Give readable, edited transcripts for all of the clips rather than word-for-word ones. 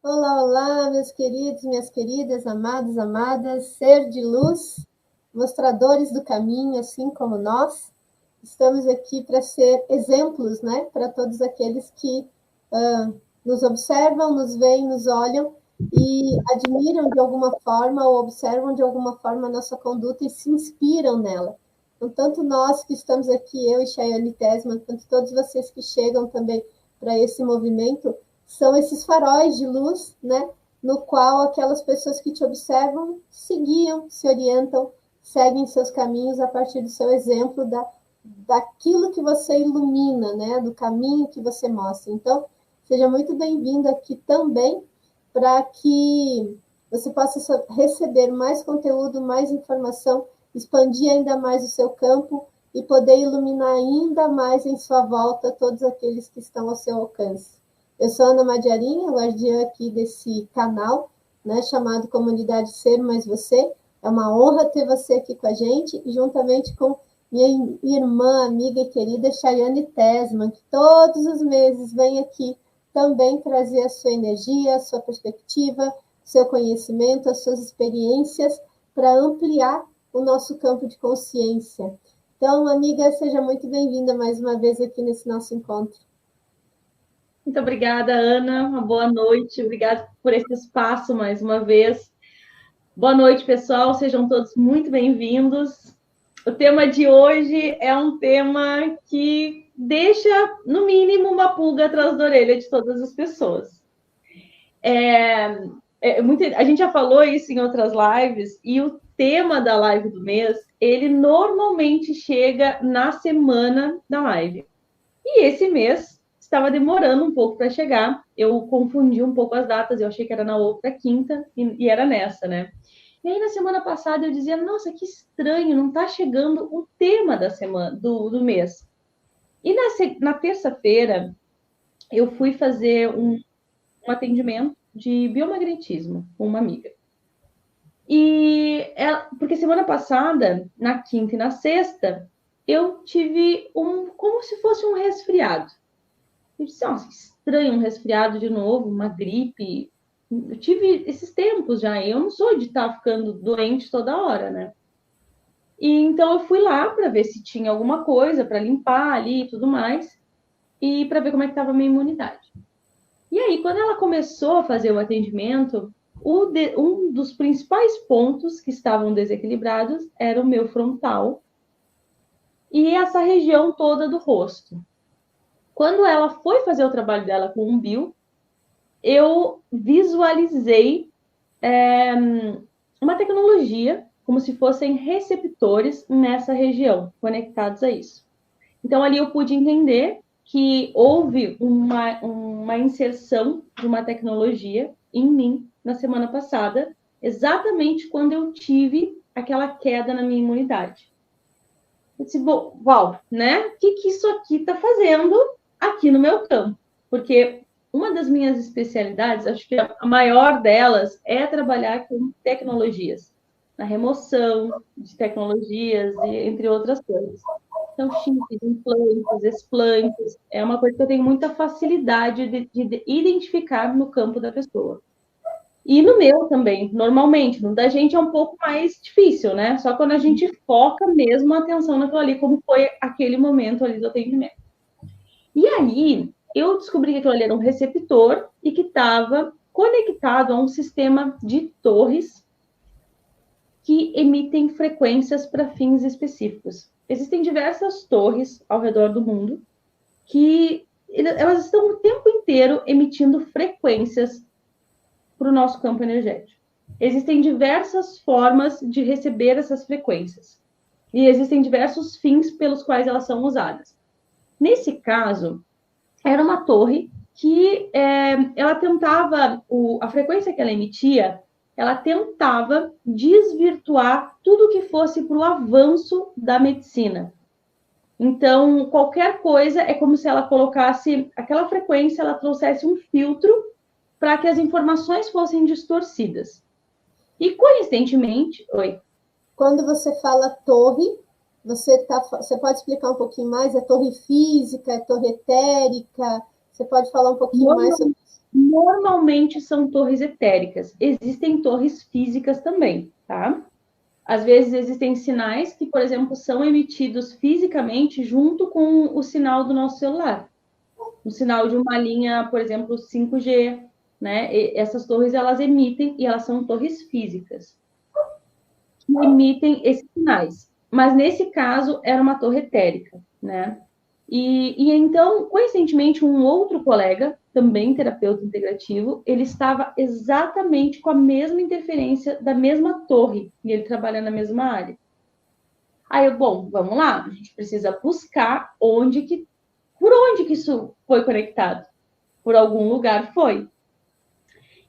Olá, olá, meus queridos, minhas queridas, amados, amadas, ser de luz, mostradores do caminho, assim como nós. Estamos aqui para ser exemplos, né, para todos aqueles que nos observam, nos veem, nos olham e admiram de alguma forma ou observam de alguma forma a nossa conduta e se inspiram nela. Então, tanto nós que estamos aqui, eu e Chayane Tesman, quanto todos vocês que chegam também para esse movimento, são esses faróis de luz, né, no qual aquelas pessoas que te observam se guiam, se orientam, seguem seus caminhos a partir do seu exemplo, daquilo que você ilumina, né, do caminho que você mostra. Então, seja muito bem-vindo aqui também, para que você possa receber mais conteúdo, mais informação, expandir ainda mais o seu campo e poder iluminar ainda mais em sua volta todos aqueles que estão ao seu alcance. Eu sou Ana Madiarinha, guardiã aqui desse canal, né, chamado Comunidade Ser Mais Você. É uma honra ter você aqui com a gente, juntamente com minha irmã, amiga e querida Chayane Tesman, que todos os meses vem aqui também trazer a sua energia, a sua perspectiva, seu conhecimento, as suas experiências para ampliar o nosso campo de consciência. Então, amiga, seja muito bem-vinda mais uma vez aqui nesse nosso encontro. Muito obrigada, Ana. Uma boa noite. Obrigada por esse espaço mais uma vez. Boa noite, pessoal. Sejam todos muito bem-vindos. O tema de hoje é um tema que deixa, no mínimo, uma pulga atrás da orelha de todas as pessoas. A gente já falou isso em outras lives, e o tema da live do mês, ele normalmente chega na semana da live. E esse mês estava demorando um pouco para chegar. Eu confundi um pouco as datas, eu achei que era na outra quinta e era nessa, né? E aí na semana passada eu dizia, nossa, que estranho, não está chegando o tema da semana, do mês. E na terça-feira eu fui fazer um atendimento de biomagnetismo com uma amiga. Porque semana passada, na quinta e na sexta, eu tive como se fosse um resfriado. Eu disse, nossa, estranho, um resfriado de novo, uma gripe. Eu tive esses tempos já, eu não sou de estar ficando doente toda hora, né? E então eu fui lá para ver se tinha alguma coisa para limpar ali e tudo mais, e para ver como é que estava a minha imunidade. E aí, quando ela começou a fazer o atendimento, um dos principais pontos que estavam desequilibrados era o meu frontal e essa região toda do rosto. Quando ela foi fazer o trabalho dela com o bio, eu visualizei uma tecnologia como se fossem receptores nessa região, conectados a isso. Então, ali eu pude entender que houve uma inserção de uma tecnologia em mim na semana passada, exatamente quando eu tive aquela queda na minha imunidade. Eu disse, uau, né? O que isso aqui está fazendo aqui no meu campo? Porque uma das minhas especialidades, acho que a maior delas, é trabalhar com tecnologias, na remoção de tecnologias, entre outras coisas. Então, chips, implantes, explantes, é uma coisa que eu tenho muita facilidade de identificar no campo da pessoa. E no meu também, normalmente. No da gente é um pouco mais difícil, né? Só quando a gente foca mesmo a atenção naquilo ali, como foi aquele momento ali do atendimento. E aí, eu descobri que aquilo ali era um receptor e que estava conectado a um sistema de torres que emitem frequências para fins específicos. Existem diversas torres ao redor do mundo que elas estão o tempo inteiro emitindo frequências para o nosso campo energético. Existem diversas formas de receber essas frequências e existem diversos fins pelos quais elas são usadas. Nesse caso, era uma torre que ela tentava, a frequência que ela emitia, ela tentava desvirtuar tudo que fosse para o avanço da medicina. Então, qualquer coisa é como se ela colocasse aquela frequência, ela trouxesse um filtro para que as informações fossem distorcidas. E, coincidentemente... Oi. Quando você fala torre, você pode explicar um pouquinho mais? É torre física, é torre etérica? Você pode falar um pouquinho mais sobre isso? Normalmente são torres etéricas. Existem torres físicas também, tá? Às vezes existem sinais que, por exemplo, são emitidos fisicamente junto com o sinal do nosso celular. O sinal de uma linha, por exemplo, 5G, né? E essas torres, elas emitem, e elas são torres físicas, que emitem esses sinais. Mas, nesse caso, era uma torre etérica, né? E então, coincidentemente, um outro colega, também terapeuta integrativo, ele estava exatamente com a mesma interferência da mesma torre, e ele trabalha na mesma área. Aí, bom, vamos lá, a gente precisa buscar por onde que isso foi conectado. Por algum lugar foi.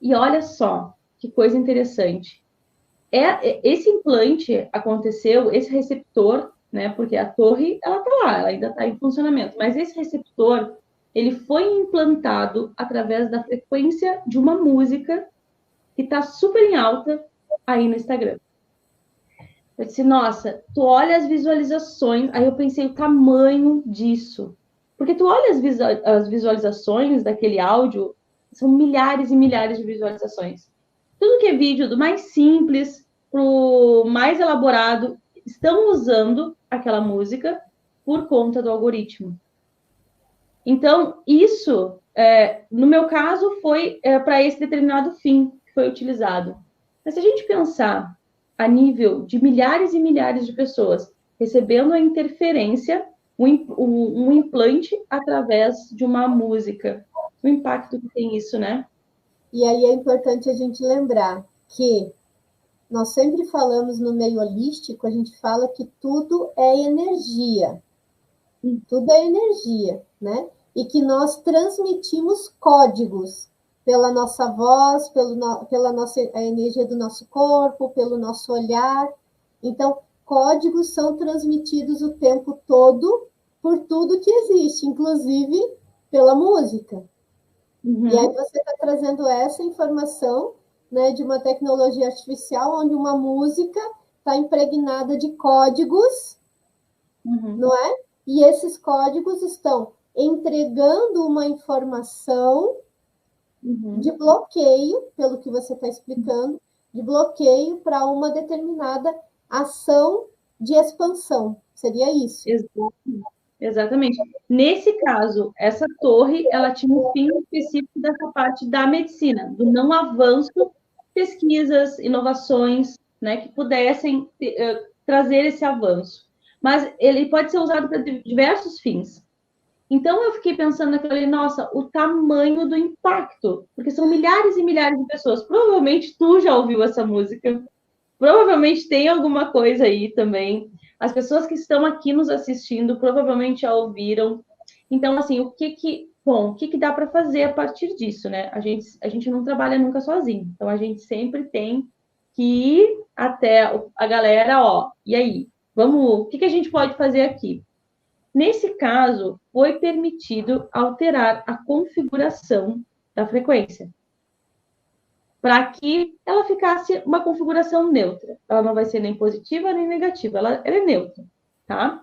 E olha só, que coisa interessante. Esse implante aconteceu, esse receptor, né? Porque a torre, ela tá lá, ela ainda está em funcionamento. Mas esse receptor, ele foi implantado através da frequência de uma música que está super em alta aí no Instagram. Eu disse, nossa, tu olha as visualizações, aí eu pensei o tamanho disso. Porque tu olha as visualizações daquele áudio, são milhares e milhares de visualizações. Tudo que é vídeo, do mais simples pro mais elaborado, estão usando aquela música por conta do algoritmo. Então, isso, no meu caso, foi para esse determinado fim que foi utilizado. Mas se a gente pensar a nível de milhares e milhares de pessoas recebendo a interferência, um implante através de uma música, o impacto que tem isso, né? E aí é importante a gente lembrar que nós sempre falamos no meio holístico, a gente fala que tudo é energia. Tudo é energia, né? E que nós transmitimos códigos pela nossa voz, pela nossa, a energia do nosso corpo, pelo nosso olhar. Então, códigos são transmitidos o tempo todo por tudo que existe, inclusive pela música. Uhum. E aí você está trazendo essa informação, né, de uma tecnologia artificial onde uma música está impregnada de códigos, não é? E esses códigos estão entregando uma informação de bloqueio, pelo que você está explicando, de bloqueio para uma determinada ação de expansão. Seria isso? Exatamente. Nesse caso, essa torre, ela tinha um fim específico dessa parte da medicina, do não avanço, pesquisas, inovações, né, que pudessem trazer esse avanço. Mas ele pode ser usado para diversos fins. Então, eu fiquei pensando naquele, nossa, o tamanho do impacto, porque são milhares e milhares de pessoas. Provavelmente tu já ouviu essa música, provavelmente tem alguma coisa aí também. As pessoas que estão aqui nos assistindo provavelmente já ouviram. Então, assim, o que dá para fazer a partir disso, né? A gente não trabalha nunca sozinho. Então, a gente sempre tem que ir até a galera, ó, e aí? Vamos, o que a gente pode fazer aqui? Nesse caso, foi permitido alterar a configuração da frequência para que ela ficasse uma configuração neutra. Ela não vai ser nem positiva nem negativa, ela é neutra, tá?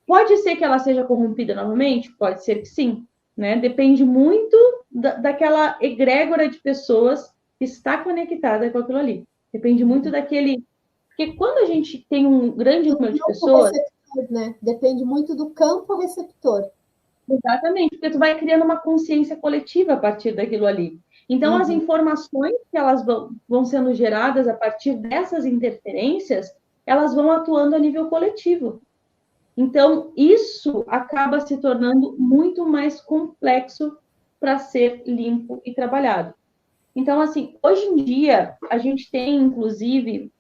Pode ser que ela seja corrompida novamente? Pode ser que sim, né? Depende muito daquela egrégora de pessoas que está conectada com aquilo ali. Depende muito daquele... Porque quando a gente tem um grande número de pessoas... Né? Depende muito do campo receptor. Exatamente, porque tu vai criando uma consciência coletiva a partir daquilo ali. Então, as informações que elas vão sendo geradas a partir dessas interferências, elas vão atuando a nível coletivo. Então, isso acaba se tornando muito mais complexo para ser limpo e trabalhado. Então, assim, hoje em dia, a gente tem, inclusive,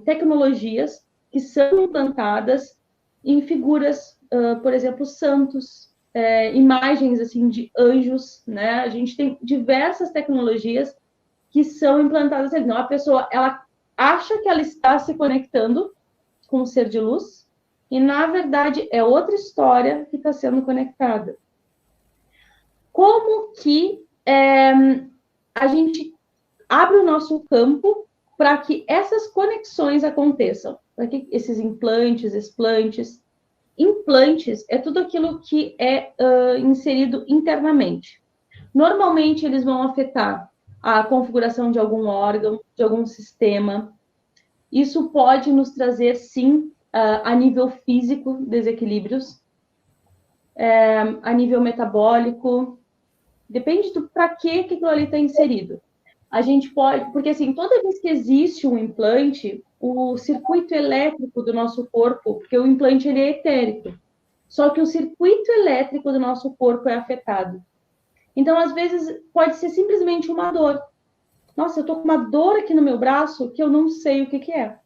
tecnologias que são implantadas em figuras, por exemplo, santos, imagens assim de anjos, né? A gente tem diversas tecnologias que são implantadas ali. Então, a pessoa, ela acha que ela está se conectando com um ser de luz e, na verdade, é outra história que está sendo conectada. Como que a gente abre o nosso campo para que essas conexões aconteçam, para que esses implantes, explantes... Implantes é tudo aquilo que é inserido internamente. Normalmente, eles vão afetar a configuração de algum órgão, de algum sistema. Isso pode nos trazer, sim, a nível físico, desequilíbrios, a nível metabólico. Depende do para que aquilo ali está inserido. A gente pode, porque assim, toda vez que existe um implante, o circuito elétrico do nosso corpo, porque o implante ele é etérico, só que o circuito elétrico do nosso corpo é afetado. Então, às vezes, pode ser simplesmente uma dor. Nossa, eu tô com uma dor aqui no meu braço que eu não sei o que que é.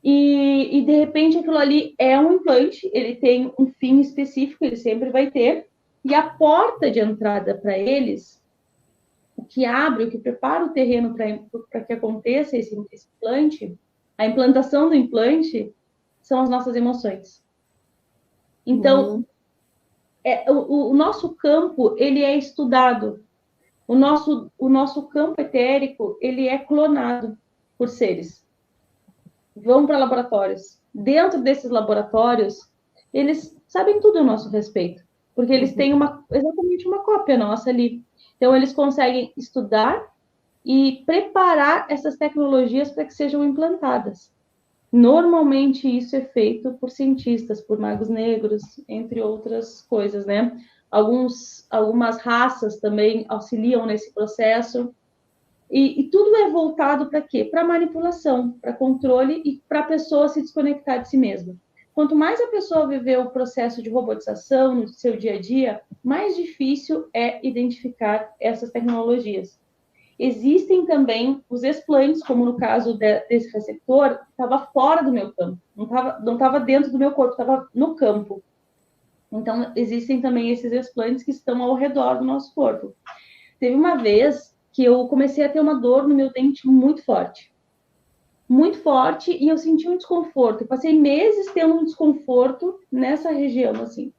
E de repente, aquilo ali é um implante, ele tem um fim específico, ele sempre vai ter, e a porta de entrada para eles, o que abre, o que prepara o terreno para que aconteça esse implante, a implantação do implante, são as nossas emoções. Então, o nosso campo, ele é estudado. O nosso campo etérico, ele é clonado por seres. Vão para laboratórios. Dentro desses laboratórios, eles sabem tudo a nosso respeito, porque eles têm exatamente uma cópia nossa ali. Então, eles conseguem estudar e preparar essas tecnologias para que sejam implantadas. Normalmente, isso é feito por cientistas, por magos negros, entre outras coisas, né? Algumas raças também auxiliam nesse processo. E tudo é voltado para quê? Para manipulação, para controle e para a pessoa se desconectar de si mesma. Quanto mais a pessoa viver o processo de robotização no seu dia a dia, mais difícil é identificar essas tecnologias. Existem também os explantes, como no caso desse receptor, estava fora do meu campo, não estava dentro do meu corpo, estava no campo. Então, existem também esses explantes que estão ao redor do nosso corpo. Teve uma vez que eu comecei a ter uma dor no meu dente muito forte, e eu senti um desconforto. Eu passei meses tendo um desconforto nessa região, assim.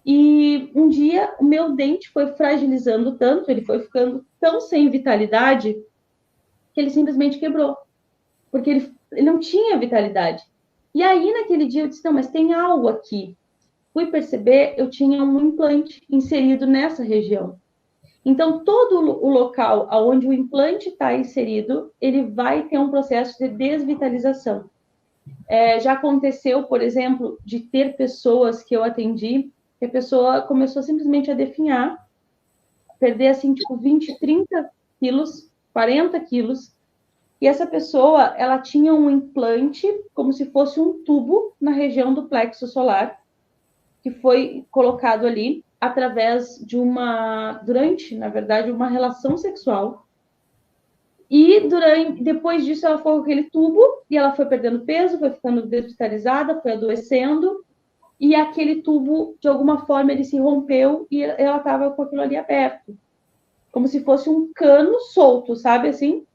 E um dia o meu dente foi fragilizando tanto, ele foi ficando tão sem vitalidade, que ele simplesmente quebrou. Porque ele não tinha vitalidade. E aí, naquele dia, eu disse, não, mas tem algo aqui. Fui perceber, eu tinha um implante inserido nessa região. Então, todo o local onde o implante está inserido, ele vai ter um processo de desvitalização. Já aconteceu, por exemplo, de ter pessoas que eu atendi, que a pessoa começou simplesmente a definhar, perder, assim, tipo, 20, 30 quilos, 40 quilos, e essa pessoa, ela tinha um implante, como se fosse um tubo na região do plexo solar, que foi colocado ali através de durante, na verdade, uma relação sexual. E depois disso, ela foi com aquele tubo e ela foi perdendo peso, foi ficando desvitalizada, foi adoecendo, e aquele tubo, de alguma forma, ele se rompeu e ela estava com aquilo ali aberto, como se fosse um cano solto, sabe assim?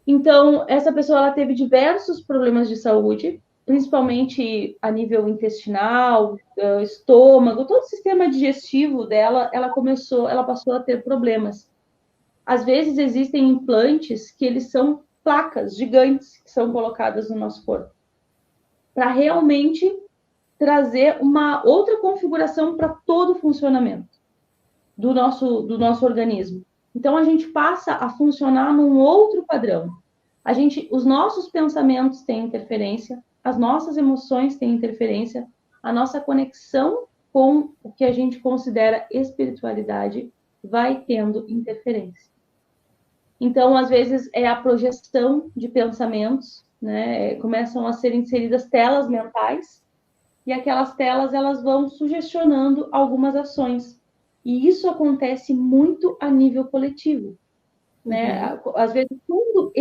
Então, essa pessoa ela teve diversos problemas de saúde, principalmente a nível intestinal, estômago, todo o sistema digestivo dela, ela passou a ter problemas. Às vezes existem implantes que eles são placas gigantes que são colocadas no nosso corpo, para realmente trazer uma outra configuração para todo o funcionamento do nosso organismo. Então, a gente passa a funcionar num outro padrão. Os nossos pensamentos têm interferência, as nossas emoções têm interferência, a nossa conexão com o que a gente considera espiritualidade vai tendo interferência. Então, às vezes, é a projeção de pensamentos, né? Começam a ser inseridas telas mentais, e aquelas telas elas vão sugestionando algumas ações. E isso acontece muito a nível coletivo. Né? Às vezes, quando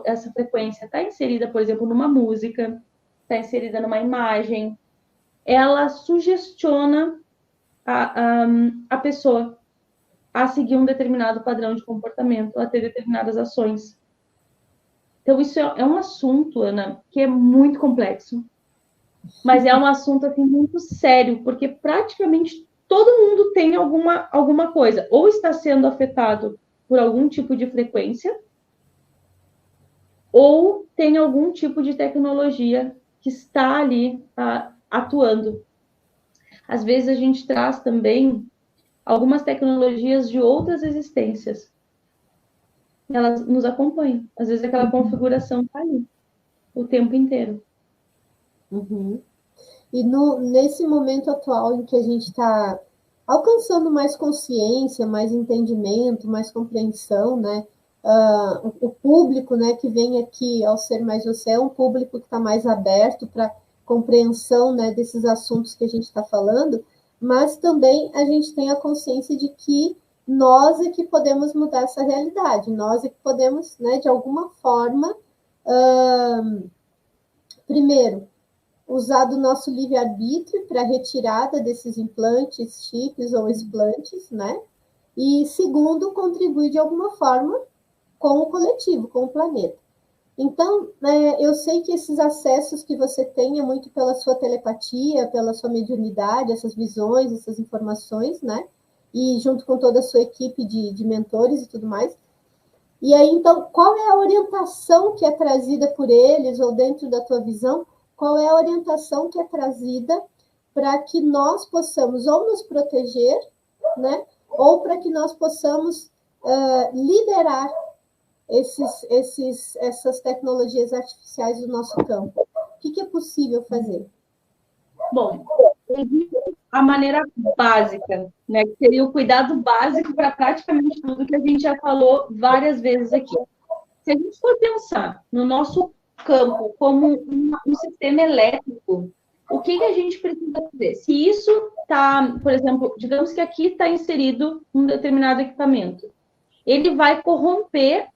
essa frequência está inserida, por exemplo, numa música, está inserida numa imagem, ela sugestiona a pessoa a seguir um determinado padrão de comportamento, a ter determinadas ações. Então, isso é um assunto, Ana, que é muito complexo, mas é um assunto assim, muito sério, porque praticamente todo mundo tem alguma coisa, ou está sendo afetado por algum tipo de frequência, ou tem algum tipo de tecnologia que está ali atuando. Às vezes a gente traz também algumas tecnologias de outras existências. Elas nos acompanham. Às vezes aquela configuração está ali o tempo inteiro. Uhum. E nesse momento atual em que a gente está alcançando mais consciência, mais entendimento, mais compreensão, né? O público, né, que vem aqui ao Ser Mais Você é um público que está mais aberto para compreensão, né, desses assuntos que a gente está falando, mas também a gente tem a consciência de que nós é que podemos mudar essa realidade, nós é que podemos, né, de alguma forma, primeiro, usar do nosso livre-arbítrio para retirada desses implantes, chips ou explantes, né? E segundo, contribuir de alguma forma com o coletivo, com o planeta. Então, eu sei que esses acessos que você tem é muito pela sua telepatia, pela sua mediunidade, essas visões, essas informações, né? E junto com toda a sua equipe de mentores e tudo mais. E aí, então, qual é a orientação que é trazida por eles, ou dentro da tua visão, qual é a orientação que é trazida para que nós possamos ou nos proteger, né? Ou para que nós possamos liderar essas tecnologias artificiais do nosso campo? O que é possível fazer? Bom, a maneira básica, né, que seria o cuidado básico para praticamente tudo que a gente já falou várias vezes aqui. Se a gente for pensar no nosso campo como um sistema elétrico, o que a gente precisa fazer? Se isso está, por exemplo, digamos que aqui está inserido um determinado equipamento, ele vai corromper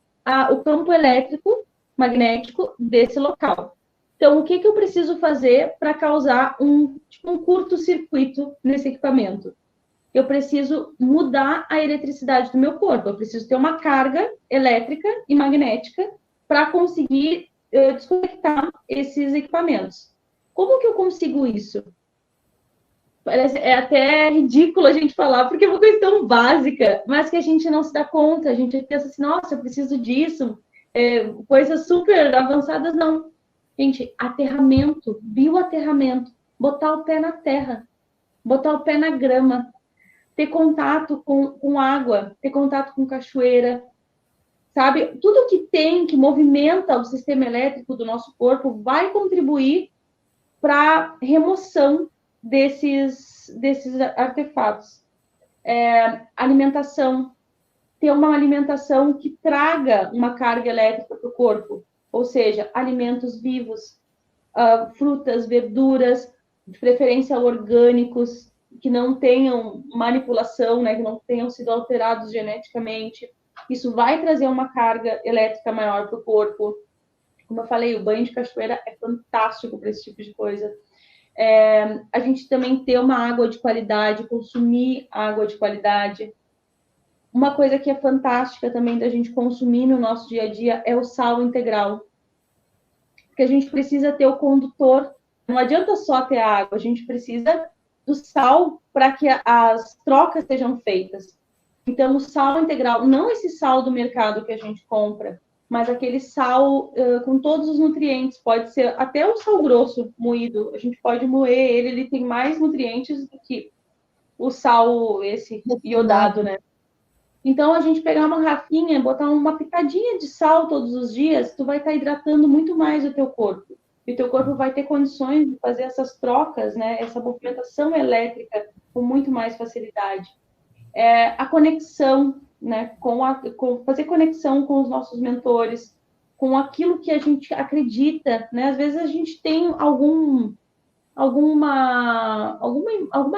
o campo elétrico magnético desse local. Então, o que eu preciso fazer para causar um curto-circuito nesse equipamento? Eu preciso mudar a eletricidade do meu corpo. Eu preciso ter uma carga elétrica e magnética para conseguir desconectar esses equipamentos. Como que eu consigo isso? É até ridículo a gente falar, porque é uma coisa tão básica, mas que a gente não se dá conta. A gente pensa assim, nossa, eu preciso disso. Coisas super avançadas, não. Gente, aterramento, bioaterramento, botar o pé na terra, botar o pé na grama, ter contato com água, ter contato com cachoeira, sabe? Tudo que movimenta o sistema elétrico do nosso corpo vai contribuir para a remoção desses artefatos. Alimentação, ter uma alimentação que traga uma carga elétrica para o corpo, ou seja, alimentos vivos, frutas, verduras, de preferência orgânicos, que não tenham manipulação, né, que não tenham sido alterados geneticamente. Isso vai trazer uma carga elétrica maior para o corpo. Como eu falei, o banho de cachoeira é fantástico para esse tipo de coisa. A gente também ter uma água de qualidade, consumir água de qualidade. Uma coisa que é fantástica também da gente consumir no nosso dia a dia é o sal integral. Porque a gente precisa ter o condutor. Não adianta só ter água, a gente precisa do sal para que as trocas sejam feitas. Então, o sal integral, não esse sal do mercado que a gente compra, mas aquele sal com todos os nutrientes. Pode ser até o sal grosso moído. A gente pode moer ele tem mais nutrientes do que o sal esse iodado, né? Então, a gente pegar uma garrafinha, botar uma pitadinha de sal todos os dias, tu vai estar hidratando muito mais o teu corpo. E o teu corpo vai ter condições de fazer essas trocas, né? Essa movimentação elétrica com muito mais facilidade. A conexão, né? Fazer conexão com os nossos mentores, com aquilo que a gente acredita, né? Às vezes a gente tem alguma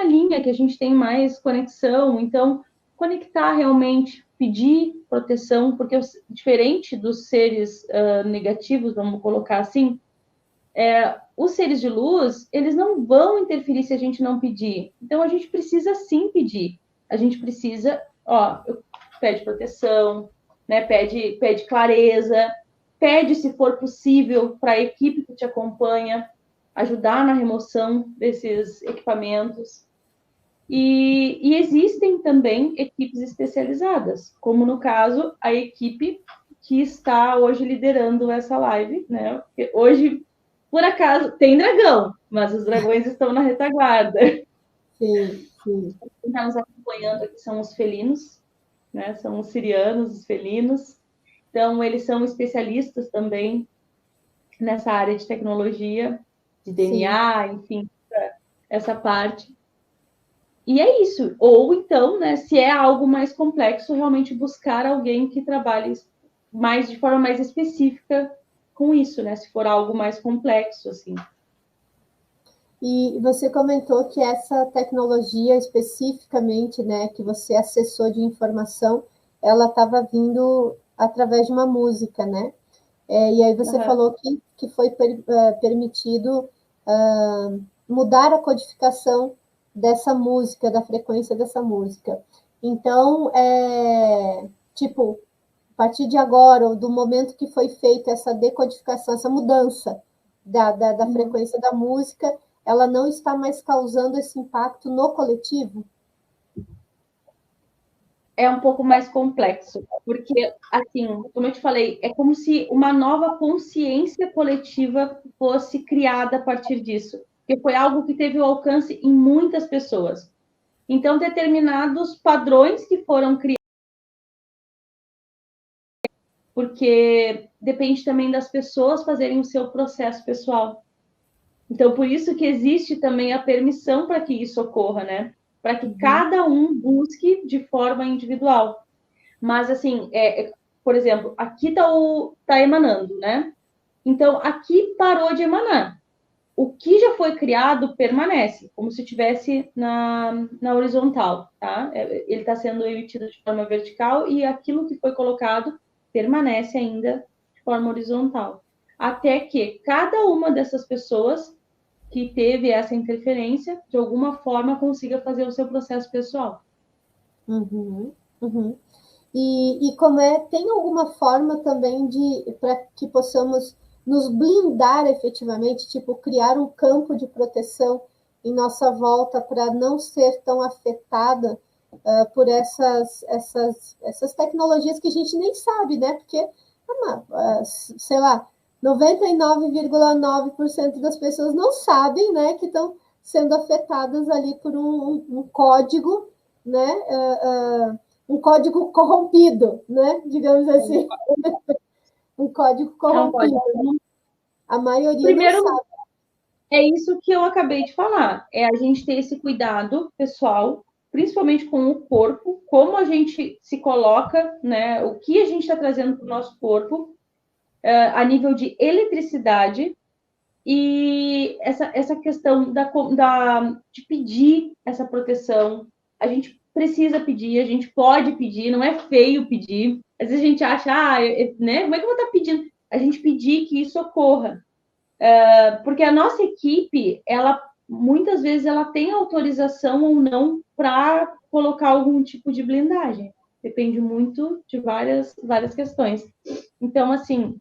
linha que a gente tem mais conexão, então conectar realmente, pedir proteção, porque diferente dos seres negativos, vamos colocar assim, os seres de luz, eles não vão interferir se a gente não pedir. Então, a gente precisa sim pedir. A gente precisa, pede proteção, né? Pede clareza, pede, se for possível, para a equipe que te acompanha, ajudar na remoção desses equipamentos. E existem também equipes especializadas, como no caso a equipe que está hoje liderando essa live, né? Porque hoje, por acaso, tem dragão, mas os dragões estão na retaguarda. Sim. Sim. Quem está nos acompanhando aqui são os felinos, né? São os sirianos, os felinos. Então, eles são especialistas também nessa área de tecnologia, de DNA, sim, enfim, essa parte. E é isso. Ou então, né, se é algo mais complexo, realmente buscar alguém que trabalhe mais de forma mais específica com isso, né? Se for algo mais complexo, assim. E você comentou que essa tecnologia especificamente, né, que você acessou de informação, ela estava vindo através de uma música, né? E aí você falou que foi permitido mudar a codificação dessa música, da frequência dessa música. Então, tipo, a partir de agora, ou do momento que foi feita essa decodificação, essa mudança da frequência da música, ela não está mais causando esse impacto no coletivo? É um pouco mais complexo, porque, assim, como eu te falei, é como se uma nova consciência coletiva fosse criada a partir disso, porque foi algo que teve o alcance em muitas pessoas. Então, determinados padrões que foram criados, porque depende também das pessoas fazerem o seu processo pessoal. Então, por isso que existe também a permissão para que isso ocorra, né? Para que cada um busque de forma individual. Mas, assim, por exemplo, aqui está emanando, né? Então, aqui parou de emanar. O que já foi criado permanece, como se estivesse na horizontal, tá? Ele está sendo emitido de forma vertical e aquilo que foi colocado permanece ainda de forma horizontal. Até que cada uma dessas pessoas que teve essa interferência, de alguma forma, consiga fazer o seu processo pessoal. Uhum, uhum. E como tem alguma forma também para que possamos nos blindar efetivamente, tipo, criar um campo de proteção em nossa volta para não ser tão afetada por essas tecnologias que a gente nem sabe, né? Porque, sei lá, 99,9% das pessoas não sabem, né, que estão sendo afetadas ali por um código, né? Um código corrompido, né? Digamos assim. Um código corrompido. A maioria Primeiro, não sabe. é isso que eu acabei de falar. É a gente ter esse cuidado pessoal, principalmente com o corpo, como a gente se coloca, né? O que a gente está trazendo para o nosso corpo, a nível de eletricidade, e essa questão de pedir essa proteção. A gente precisa pedir, a gente pode pedir, não é feio pedir. Às vezes a gente acha, né? Como é que eu vou estar pedindo? A gente pedir que isso ocorra. Porque a nossa equipe, ela muitas vezes ela tem autorização ou não para colocar algum tipo de blindagem. Depende muito de várias questões. Então, assim,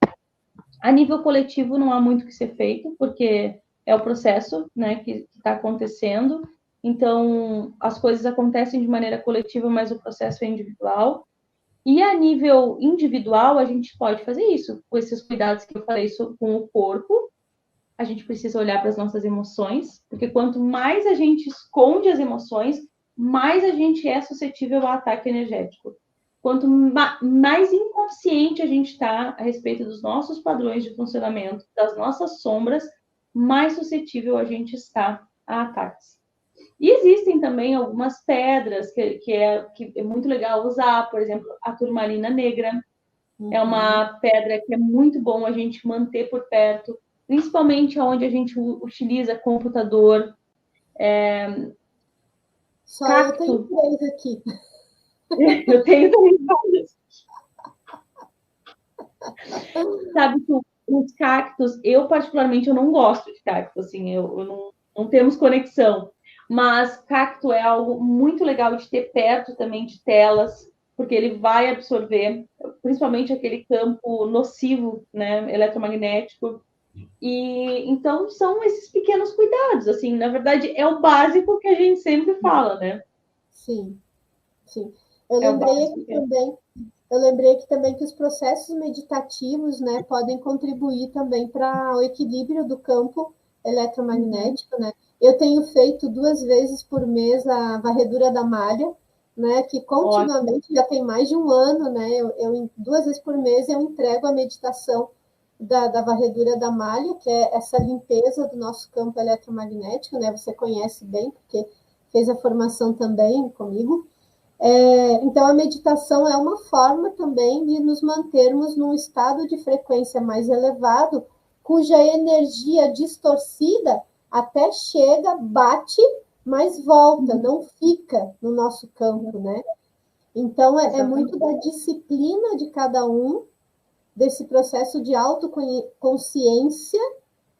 a nível coletivo não há muito que ser feito, porque é o processo, né, que está acontecendo. Então, as coisas acontecem de maneira coletiva, mas o processo é individual. E a nível individual, a gente pode fazer isso, com esses cuidados que eu falei com o corpo. A gente precisa olhar para as nossas emoções, porque quanto mais a gente esconde as emoções, mais a gente é suscetível ao ataque energético. Quanto mais inconsciente a gente está a respeito dos nossos padrões de funcionamento, das nossas sombras, mais suscetível a gente está a ataques. E existem também algumas pedras que é muito legal usar, por exemplo, a turmalina negra. É uma pedra que é muito bom a gente manter por perto, principalmente onde a gente utiliza computador. Só cacto. Eu tenho 3 aqui. Eu tenho também vários. Sabe que os cactos, eu particularmente eu não gosto de cacto, assim, eu não temos conexão. Mas cacto é algo muito legal de ter perto também de telas, porque ele vai absorver, principalmente aquele campo nocivo, né, eletromagnético. E então são esses pequenos cuidados, assim, na verdade é o básico que a gente sempre fala, né? Sim, sim. Eu lembrei aqui também que os processos meditativos, né, podem contribuir também para o equilíbrio do campo eletromagnético, né? Eu tenho feito 2 vezes por mês a varredura da malha, né? Que continuamente já tem mais de um ano, né? 2 vezes por mês eu entrego a meditação da varredura da malha, que é essa limpeza do nosso campo eletromagnético, né? Você conhece bem, porque fez a formação também comigo. Então, a meditação é uma forma também de nos mantermos num estado de frequência mais elevado, cuja energia distorcida até chega, bate, mas volta, não fica no nosso campo, né? Então, é muito da disciplina de cada um, desse processo de autoconsciência,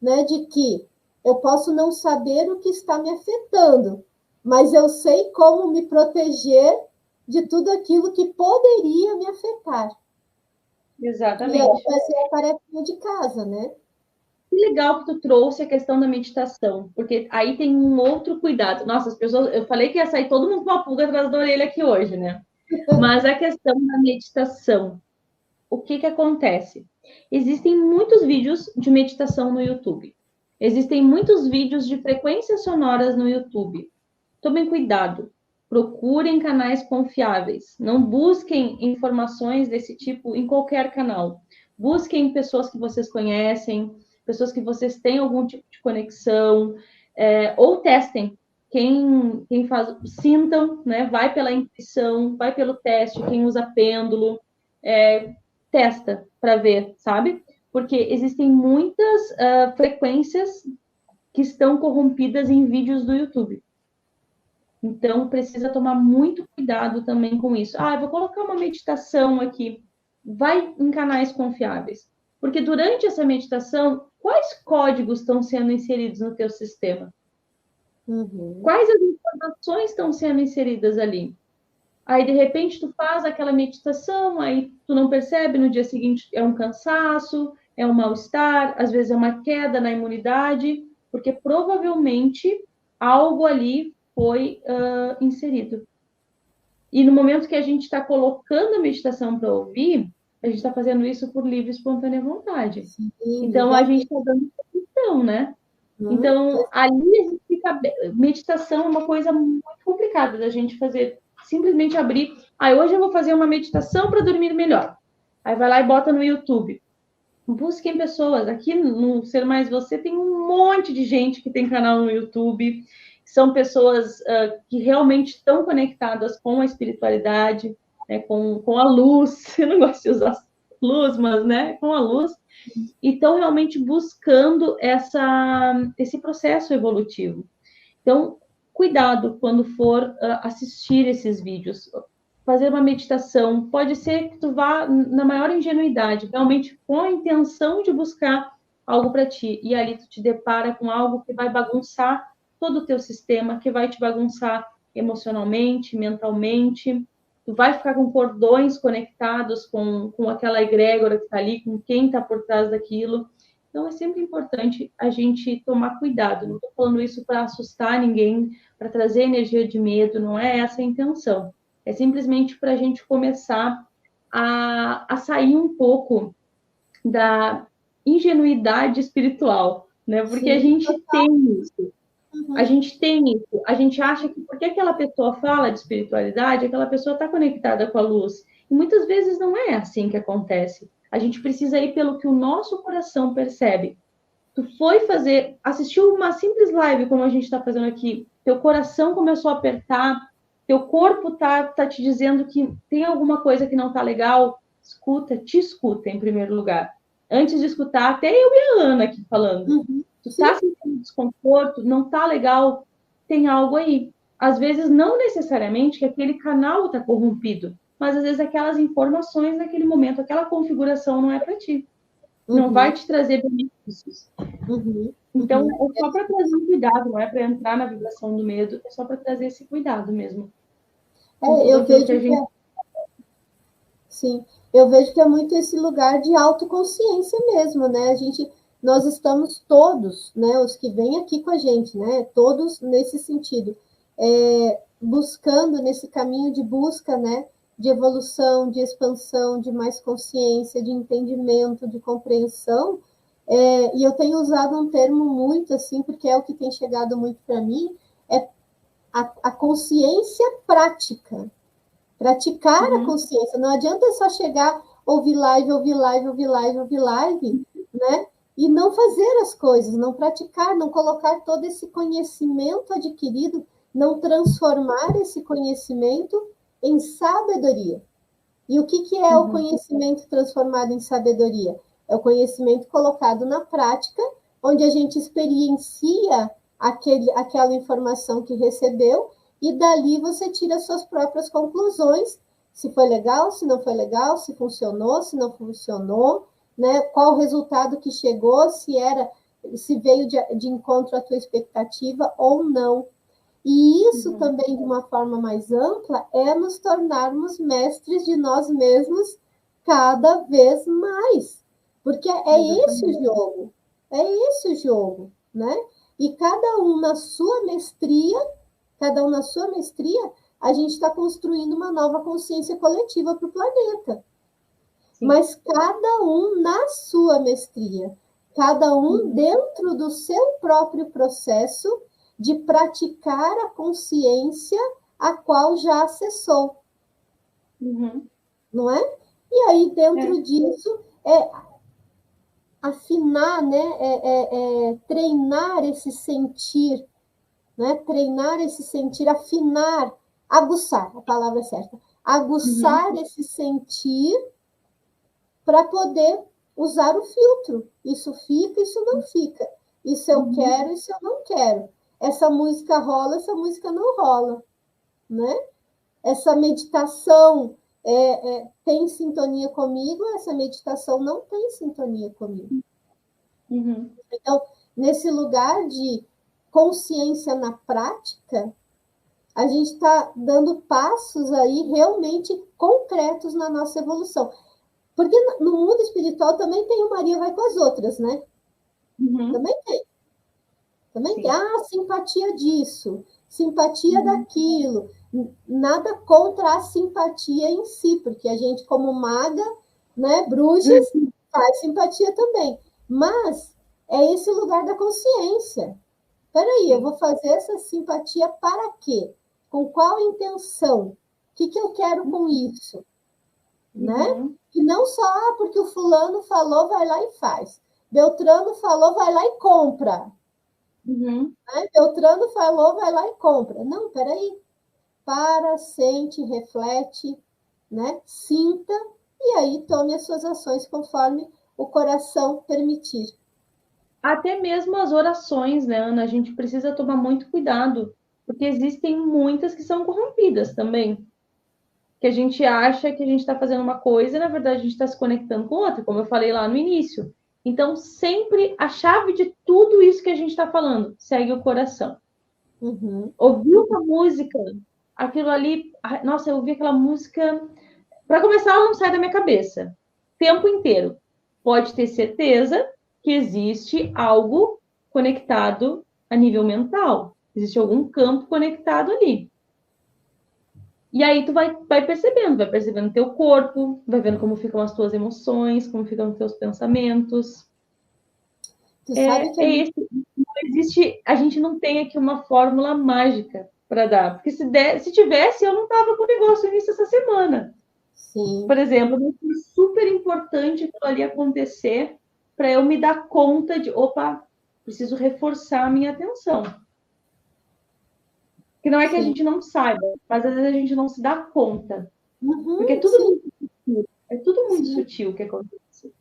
né, de que eu posso não saber o que está me afetando, mas eu sei como me proteger de tudo aquilo que poderia me afetar. Exatamente. E aí vai ser a tarefa de casa, né? Que legal que tu trouxe a questão da meditação, porque aí tem um outro cuidado. Nossa, as pessoas, eu falei que ia sair todo mundo com uma pulga atrás da orelha aqui hoje, né? Mas a questão da meditação, o que acontece? Existem muitos vídeos de meditação no YouTube. Existem muitos vídeos de frequências sonoras no YouTube. Tomem cuidado. Procurem canais confiáveis. Não busquem informações desse tipo em qualquer canal. Busquem pessoas que vocês conhecem, pessoas que vocês têm algum tipo de conexão, ou testem. Quem faz, sintam, né? Vai pela intuição, vai pelo teste. Quem usa pêndulo, testa para ver, sabe? Porque existem muitas frequências que estão corrompidas em vídeos do YouTube. Então, precisa tomar muito cuidado também com isso. Eu vou colocar uma meditação aqui. Vai em canais confiáveis. Porque durante essa meditação, quais códigos estão sendo inseridos no teu sistema? Quais as informações estão sendo inseridas ali? Aí, de repente, tu faz aquela meditação, aí tu não percebe, no dia seguinte é um cansaço, é um mal-estar, às vezes é uma queda na imunidade, porque provavelmente algo ali foi inserido. E no momento que a gente está colocando a meditação para ouvir, a gente está fazendo isso por livre e espontânea vontade. Sim, então, a gente está dando atenção, né? Então, ali a gente fica... Meditação é uma coisa muito complicada da gente fazer. Simplesmente abrir... hoje eu vou fazer uma meditação para dormir melhor. Aí vai lá e bota no YouTube. Busquem pessoas. Aqui no Ser Mais Você tem um monte de gente que tem canal no YouTube. São pessoas que realmente estão conectadas com a espiritualidade, né, com a luz. Eu não gosto de usar luz, mas né, com a luz. E estão realmente buscando esse processo evolutivo. Então, cuidado quando for assistir esses vídeos. Fazer uma meditação, pode ser que tu vá na maior ingenuidade, realmente com a intenção de buscar algo para ti. E ali tu te depara com algo que vai bagunçar todo o teu sistema, que vai te bagunçar emocionalmente, mentalmente. Tu vai ficar com cordões conectados com aquela egrégora que está ali, com quem está por trás daquilo. Então, é sempre importante a gente tomar cuidado. Não estou falando isso para assustar ninguém, para trazer energia de medo, não é essa a intenção. É simplesmente para a gente começar a sair um pouco da ingenuidade espiritual, né? Porque Sim, a gente tem isso. A gente tem isso. A gente acha que porque aquela pessoa fala de espiritualidade, aquela pessoa está conectada com a luz. E muitas vezes não é assim que acontece. A gente precisa ir pelo que o nosso coração percebe. Tu foi assistiu uma simples live, como a gente está fazendo aqui, teu coração começou a apertar, teu corpo tá te dizendo que tem alguma coisa que não tá legal, te escuta em primeiro lugar. Antes de escutar, até eu e a Ana aqui falando. Tu tá sentindo desconforto, não tá legal, tem algo aí. Às vezes, não necessariamente que aquele canal está corrompido, mas às vezes aquelas informações naquele momento, aquela configuração não é para ti. Não vai te trazer benefícios. Então, é só para trazer um cuidado, não é para entrar na vibração do medo, é só para trazer esse cuidado mesmo. Eu vejo Sim, eu vejo que é muito esse lugar de autoconsciência mesmo, né? Nós estamos todos, né? Os que vêm aqui com a gente, né? Todos nesse sentido, buscando nesse caminho de busca, né? De evolução, de expansão, de mais consciência, de entendimento, de compreensão, E eu tenho usado um termo muito assim, porque é o que tem chegado muito para mim, é a consciência prática. Praticar a consciência. Não adianta só chegar, ouvir live, ouvir live, ouvir live, ouvir live, né? E não fazer as coisas, não praticar, não colocar todo esse conhecimento adquirido, não transformar esse conhecimento em sabedoria. E o que é o conhecimento transformado em sabedoria? É o conhecimento colocado na prática, onde a gente experiencia aquela informação que recebeu, e dali você tira suas próprias conclusões, se foi legal, se não foi legal, se funcionou, se não funcionou, né? Qual o resultado que chegou, se veio de encontro à tua expectativa ou não. E isso também, de uma forma mais ampla, é nos tornarmos mestres de nós mesmos cada vez mais. Porque é esse o jogo. É esse o jogo, né? E cada um na sua mestria, a gente está construindo uma nova consciência coletiva para o planeta. Sim. Mas cada um na sua mestria, cada um dentro do seu próprio processo de praticar a consciência a qual já acessou. Não é? E aí, dentro disso, afinar, né? Treinar esse sentir, né? Treinar esse sentir, afinar, aguçar, a palavra certa. Aguçar esse sentir para poder usar o filtro. Isso fica, isso não fica. Isso eu quero, isso eu não quero. Essa música rola, essa música não rola, né? Essa meditação tem sintonia comigo, essa meditação não tem sintonia comigo. Então, nesse lugar de consciência na prática, a gente está dando passos aí realmente concretos na nossa evolução. Porque no mundo espiritual também tem o Maria vai com as outras, né? Também tem. Também tem. Simpatia disso, simpatia daquilo. Nada contra a simpatia em si, porque a gente, como maga, né, bruxas, faz simpatia também. Mas é esse lugar da consciência. Peraí, eu vou fazer essa simpatia para quê? Com qual intenção? O que eu quero com isso? Né? E não só porque o fulano falou, vai lá e faz. Beltrano falou, vai lá e compra. Né? Beltrano falou, vai lá e compra. Não, peraí. Para, sente, reflete, né? Sinta, e aí tome as suas ações conforme o coração permitir. Até mesmo as orações, né, Ana? A gente precisa tomar muito cuidado, porque existem muitas que são corrompidas também. Que a gente acha que a gente está fazendo uma coisa e, na verdade, a gente está se conectando com outra, como eu falei lá no início. Então, sempre a chave de tudo isso que a gente está falando, segue o coração. Ouviu uma música, aquilo ali... Nossa, eu ouvi aquela música... Para começar, ela não sai da minha cabeça. O tempo inteiro. Pode ter certeza que existe algo conectado a nível mental. Existe algum campo conectado ali. E aí tu vai percebendo teu corpo, vai vendo como ficam as tuas emoções, como ficam os teus pensamentos. Tu sabe que não existe, a gente não tem aqui uma fórmula mágica para dar, porque se tivesse, eu não tava com o negócio início essa semana. Sim. Por exemplo, é super importante aquilo ali acontecer para eu me dar conta de, preciso reforçar a minha atenção. Que não é que a gente não saiba, mas às vezes a gente não se dá conta. Porque é tudo muito sutil. É tudo muito sutil que acontece.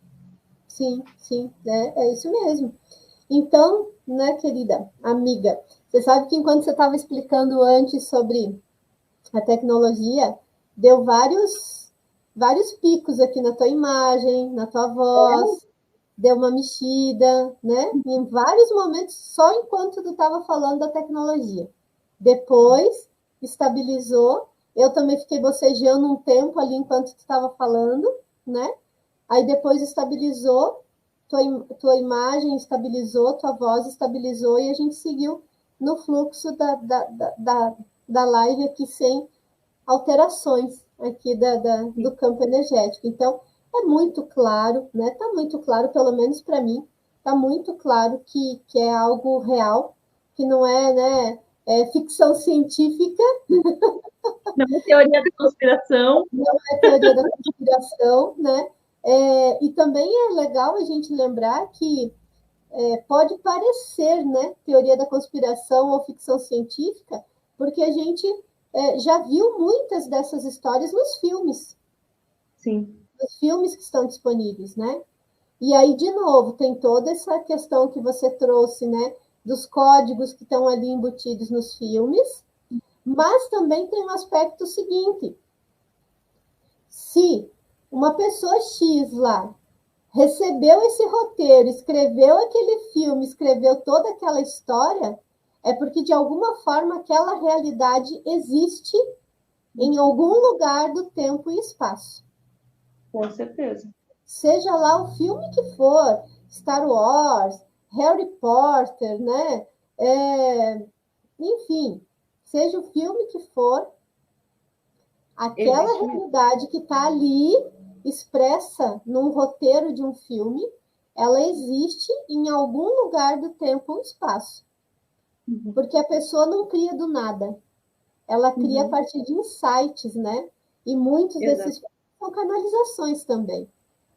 Sim, é isso mesmo. Então, né, querida amiga, você sabe que enquanto você estava explicando antes sobre a tecnologia, deu vários picos aqui na tua imagem, na tua voz, deu uma mexida, né? Em vários momentos, só enquanto tu estava falando da tecnologia. Depois, estabilizou. Eu também fiquei bocejando um tempo ali enquanto tu estava falando, né? Aí depois estabilizou, tua imagem estabilizou, tua voz estabilizou e a gente seguiu no fluxo da live aqui sem alterações aqui do campo energético. Então, é muito claro, né? Tá muito claro, pelo menos para mim, está muito claro que é algo real, que não é, né, ficção científica. Não é teoria da conspiração. Não é teoria da conspiração, né? E também é legal a gente lembrar que pode parecer, né, teoria da conspiração ou ficção científica, porque a gente já viu muitas dessas histórias nos filmes. Sim. Nos filmes que estão disponíveis, né? E aí, de novo, tem toda essa questão que você trouxe, né, dos códigos que estão ali embutidos nos filmes, mas também tem um aspecto seguinte: se uma pessoa X lá recebeu esse roteiro, escreveu aquele filme, escreveu toda aquela história, é porque de alguma forma aquela realidade existe em algum lugar do tempo e espaço. Com certeza. Seja lá o filme que for, Star Wars, Harry Potter, né? Enfim, seja o filme que for, aquela Existe realidade que está ali expressa num roteiro de um filme, ela existe em algum lugar do tempo ou espaço. Porque a pessoa não cria do nada. Ela cria a partir de insights, né? E muitos desses são canalizações também.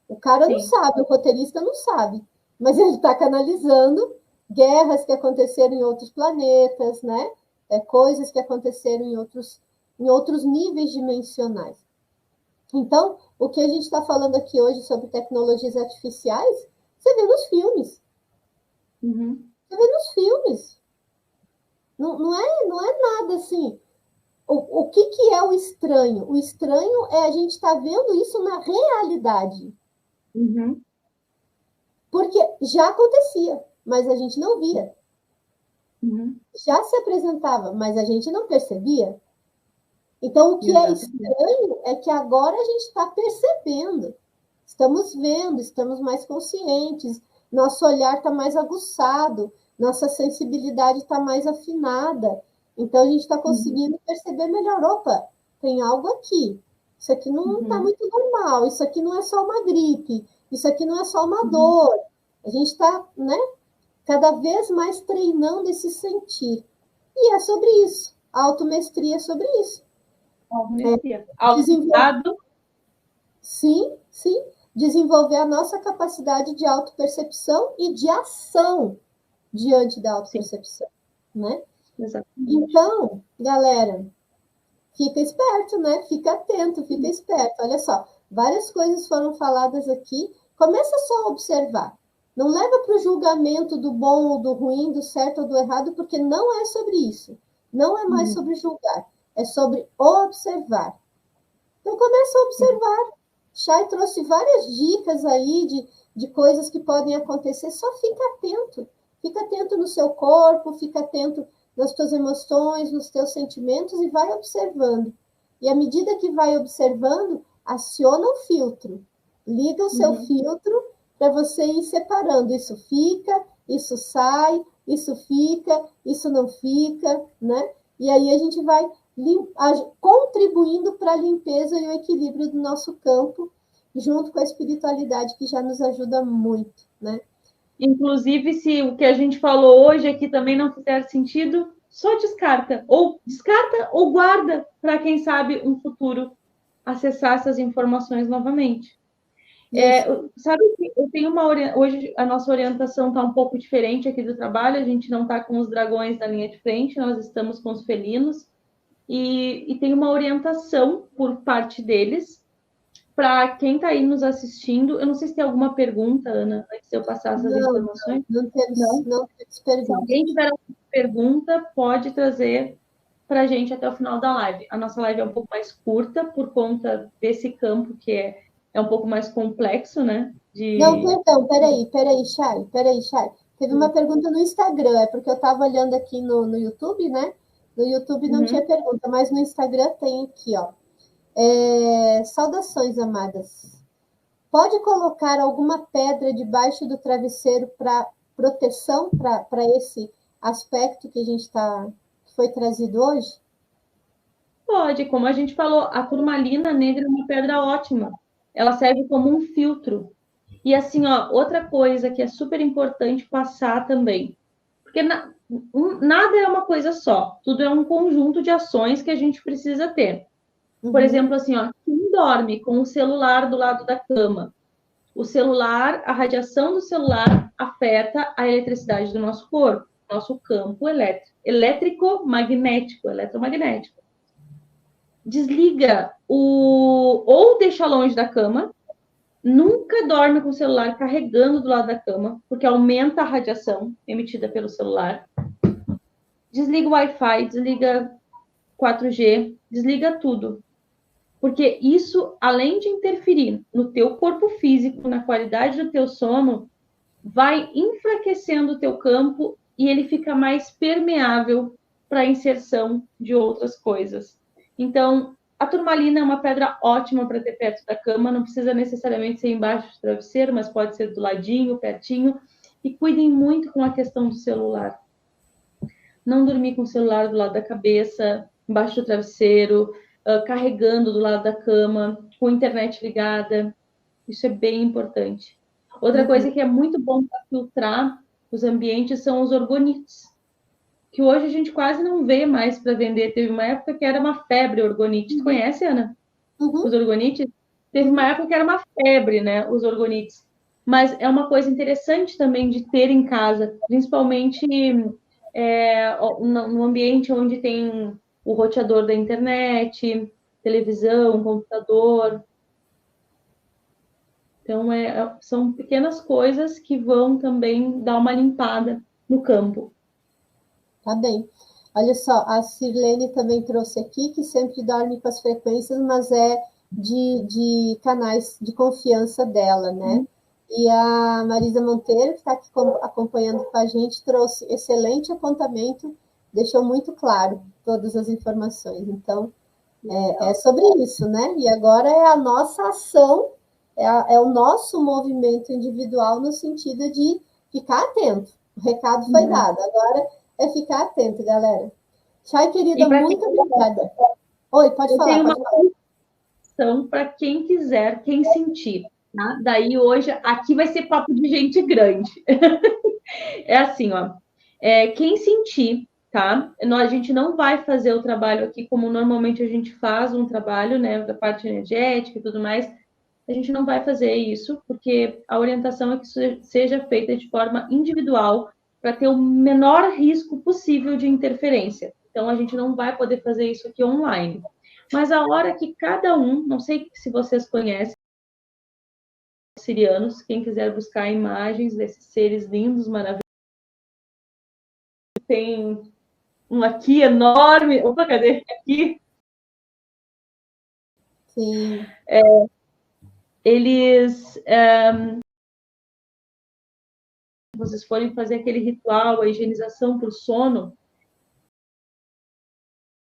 O cara não sabe, o roteirista não sabe, mas ele está canalizando guerras que aconteceram em outros planetas, né? Coisas que aconteceram em outros níveis dimensionais. Então, o que a gente está falando aqui hoje sobre tecnologias artificiais, você vê nos filmes. Você vê nos filmes. Não é nada assim. O que é o estranho? O estranho é a gente estar vendo isso na realidade. Porque já acontecia, mas a gente não via. Já se apresentava, mas a gente não percebia. Então, o que é estranho é que agora a gente está percebendo. Estamos vendo, estamos mais conscientes, nosso olhar está mais aguçado, nossa sensibilidade está mais afinada. Então, a gente está conseguindo perceber melhor. Opa, tem algo aqui. Isso aqui não está muito normal. Isso aqui não é só uma gripe. Isso aqui não é só uma dor. A gente está, né, cada vez mais treinando esse sentir. E é sobre isso. A automestria é sobre isso. Autocuidado. Sim, sim. Desenvolver a nossa capacidade de autopercepção e de ação diante da autopercepção, né? Exatamente. Então, galera, fica esperto, né? Fica atento, fica esperto. Olha só, várias coisas foram faladas aqui. Começa só a observar. Não leva para o julgamento do bom ou do ruim, do certo ou do errado, porque não é sobre isso. Não é mais sobre julgar, é sobre observar. Então, começa a observar. Chay trouxe várias dicas aí de coisas que podem acontecer. Só fica atento. Fica atento no seu corpo, fica atento nas tuas emoções, nos teus sentimentos e vai observando. E à medida que vai observando, aciona o filtro. Liga o seu filtro para você ir separando. Isso fica, isso sai, isso fica, isso não fica, né? E aí a gente vai contribuindo para a limpeza e o equilíbrio do nosso campo, junto com a espiritualidade que já nos ajuda muito, né? Inclusive, se o que a gente falou hoje aqui também não fizer sentido, só descarta ou guarda para quem sabe um futuro acessar essas informações novamente. Sabe que eu tenho hoje a nossa orientação está um pouco diferente aqui do trabalho, a gente não está com os dragões na linha de frente, nós estamos com os felinos, e tem uma orientação por parte deles para quem está aí nos assistindo. Eu não sei se tem alguma pergunta, Ana, antes de eu passar essas informações. Não temos pergunta. Se alguém tiver alguma pergunta, pode trazer para a gente até o final da live. A nossa live é um pouco mais curta por conta desse campo que é um pouco mais complexo, né? Não, perdão, peraí, Chay. Teve uma pergunta no Instagram, é porque eu estava olhando aqui no YouTube, né? No YouTube não tinha pergunta, mas no Instagram tem aqui, ó. Saudações, amadas. Pode colocar alguma pedra debaixo do travesseiro para proteção para esse aspecto que que foi trazido hoje? Pode, como a gente falou, a turmalina negra é uma pedra ótima. Ela serve como um filtro. E assim, ó, outra coisa que é super importante passar também, porque nada é uma coisa só, tudo é um conjunto de ações que a gente precisa ter. Por exemplo, assim, ó, quem dorme com o celular do lado da cama, o celular, a radiação do celular afeta a eletricidade do nosso corpo, nosso campo elétrico, eletromagnético. Desliga ou deixa longe da cama. Nunca dorme com o celular carregando do lado da cama, porque aumenta a radiação emitida pelo celular. Desliga o Wi-Fi, desliga 4G, desliga tudo. Porque isso, além de interferir no teu corpo físico, na qualidade do teu sono, vai enfraquecendo o teu campo e ele fica mais permeável para a inserção de outras coisas. Então, a turmalina é uma pedra ótima para ter perto da cama, não precisa necessariamente ser embaixo do travesseiro, mas pode ser do ladinho, pertinho. E cuidem muito com a questão do celular. Não dormir com o celular do lado da cabeça, embaixo do travesseiro, carregando do lado da cama, com a internet ligada. Isso é bem importante. Outra coisa que é muito bom para filtrar os ambientes são os orgonites, que hoje a gente quase não vê mais para vender. Teve uma época que era uma febre orgonite. Tu conhece, Ana? Os orgonites? Teve uma época que era uma febre, né? Os orgonites. Mas é uma coisa interessante também de ter em casa, principalmente no ambiente onde tem o roteador da internet, televisão, computador. Então, são pequenas coisas que vão também dar uma limpada no campo. Tá bem. Olha só, a Sirlene também trouxe aqui que sempre dorme com as frequências, mas é de canais de confiança dela, né? E a Marisa Monteiro, que está aqui acompanhando com a gente, trouxe excelente apontamento, deixou muito claro todas as informações. Então, é sobre isso, né? E agora é a nossa ação, é o nosso movimento individual no sentido de ficar atento. O recado foi dado. Agora é ficar atento, galera. Chay, querida, muito obrigada. Oi, pode falar. Eu tenho uma opção para quem quiser, quem sentir. Tá? Daí hoje, aqui vai ser papo de gente grande. É assim, ó. Quem sentir, tá? A gente não vai fazer o trabalho aqui como normalmente a gente faz um trabalho, né? Da parte energética e tudo mais. A gente não vai fazer isso, porque a orientação é que isso seja feita de forma individual para ter o menor risco possível de interferência. Então, a gente não vai poder fazer isso aqui online. Mas a hora que cada um, não sei se vocês conhecem, sirianos, quem quiser buscar imagens desses seres lindos, maravilhosos, tem um aqui enorme. Opa, cadê? Aqui. Sim. Eles. Vocês forem fazer aquele ritual, a higienização para o sono,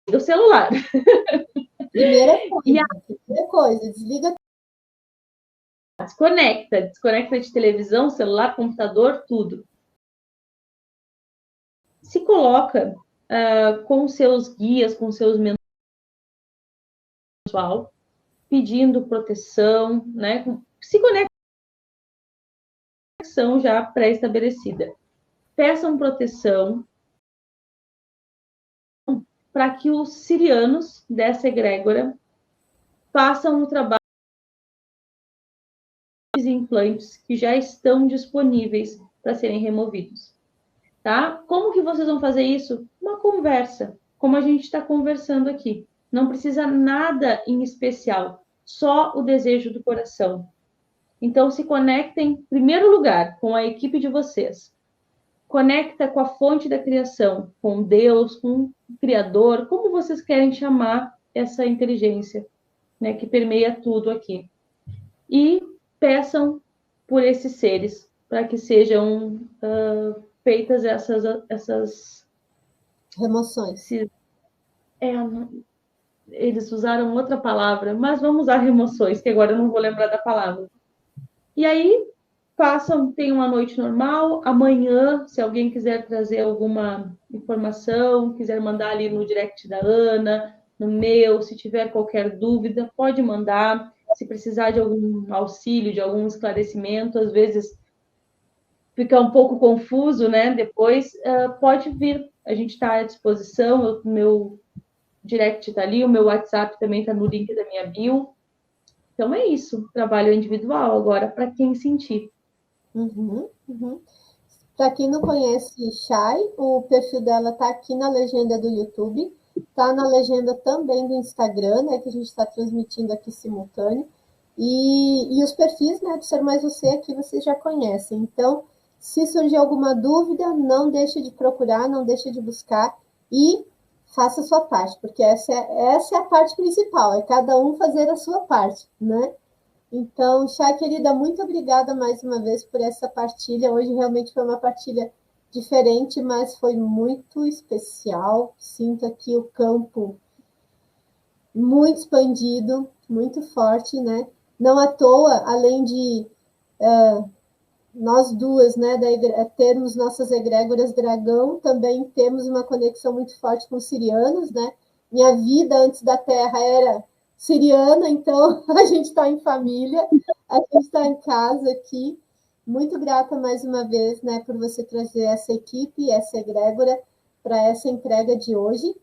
do celular. Primeira coisa, desliga. Desconecta de televisão, celular, computador, tudo. Se coloca com seus guias, com seus mentores, pedindo proteção, né? Se conecta com a conexão já pré-estabelecida. Peçam proteção para que os sirianos dessa egrégora façam o trabalho dos implantes que já estão disponíveis para serem removidos. Tá? Como que vocês vão fazer isso? Uma conversa, como a gente está conversando aqui. Não precisa nada em especial, só o desejo do coração. Então, se conectem, em primeiro lugar, com a equipe de vocês. Conecta com a fonte da criação, com Deus, com o Criador, como vocês querem chamar essa inteligência, né, que permeia tudo aqui. E peçam por esses seres, para que sejam feitas essas remoções. Eles usaram outra palavra, mas vamos usar remoções, que agora eu não vou lembrar da palavra. E aí, tenham uma noite normal. Amanhã, se alguém quiser trazer alguma informação, quiser mandar ali no direct da Ana, no meu, se tiver qualquer dúvida, pode mandar. se precisar de algum auxílio, de algum esclarecimento, às vezes fica um pouco confuso, né? Depois pode vir, a gente está à disposição, o meu direct está ali, o meu WhatsApp também está no link da minha bio. Então é isso, trabalho individual agora para quem sentir. Uhum, uhum. Para quem não conhece Chay, o perfil dela tá aqui na legenda do YouTube, tá na legenda também do Instagram, né, que a gente está transmitindo aqui simultâneo, e os perfis, né, do Ser Mais Você aqui vocês já conhecem. Então, se surgir alguma dúvida, não deixe de procurar, não deixe de buscar e faça a sua parte, porque essa é a parte principal, é cada um fazer a sua parte, né? Então, Chay, querida, muito obrigada mais uma vez por essa partilha. Hoje realmente foi uma partilha diferente, mas foi muito especial. Sinto aqui o campo muito expandido, muito forte, né? Não à toa, além de nós duas, né, termos nossas egrégoras dragão, também temos uma conexão muito forte com os sirianos, né? Minha vida antes da Terra era siriana, então a gente está em família, a gente está em casa aqui. Muito grata mais uma vez, né, por você trazer essa equipe, essa egrégora para essa entrega de hoje.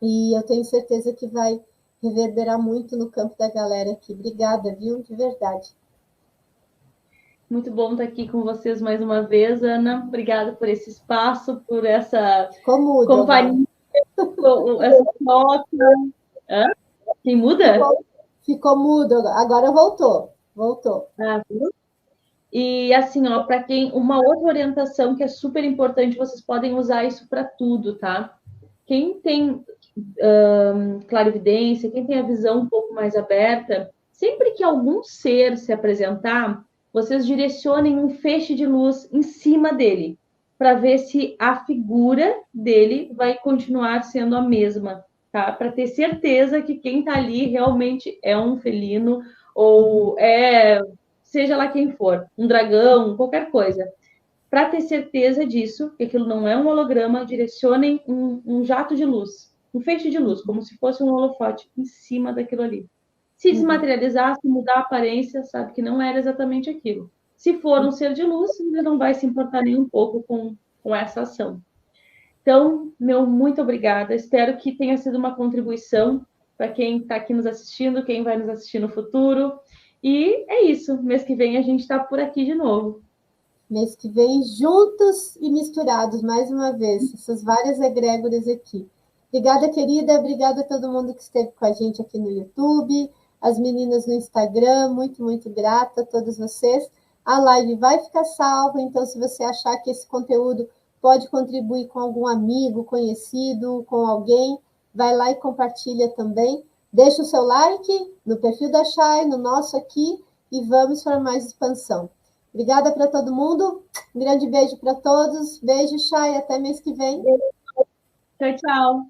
E eu tenho certeza que vai reverberar muito no campo da galera aqui. Obrigada, viu? De verdade. Muito bom estar aqui com vocês mais uma vez, Ana. Obrigada por esse espaço, por essa companhia, essa troca. Quem muda? Ficou mudo, agora voltou. Voltou. E assim, ó, para quem uma outra orientação que é super importante, vocês podem usar isso para tudo, tá? Quem tem clarividência, quem tem a visão um pouco mais aberta, sempre que algum ser se apresentar, vocês direcionem um feixe de luz em cima dele, para ver se a figura dele vai continuar sendo a mesma, tá? Para ter certeza que quem está ali realmente é um felino ou seja lá quem for, um dragão, qualquer coisa. Para ter certeza disso, que aquilo não é um holograma, direcionem um jato de luz, um feixe de luz, como se fosse um holofote em cima daquilo ali. Se desmaterializar, se mudar a aparência, sabe que não era exatamente aquilo. Se for um ser de luz, ele não vai se importar nem um pouco com essa ação. Então, muito obrigada. Espero que tenha sido uma contribuição para quem está aqui nos assistindo, quem vai nos assistir no futuro. E é isso. Mês que vem a gente está por aqui de novo. Mês que vem, juntos e misturados, mais uma vez, essas várias egrégoras aqui. Obrigada, querida. Obrigada a todo mundo que esteve com a gente aqui no YouTube, as meninas no Instagram. Muito, muito grata a todos vocês. A live vai ficar salva, então se você achar que esse conteúdo pode contribuir com algum amigo, conhecido, com alguém, vai lá e compartilha também. Deixa o seu like no perfil da Chay, no nosso aqui, e vamos para mais expansão. Obrigada para todo mundo. Um grande beijo para todos. Beijo, Chay. Até mês que vem. Tchau, tchau.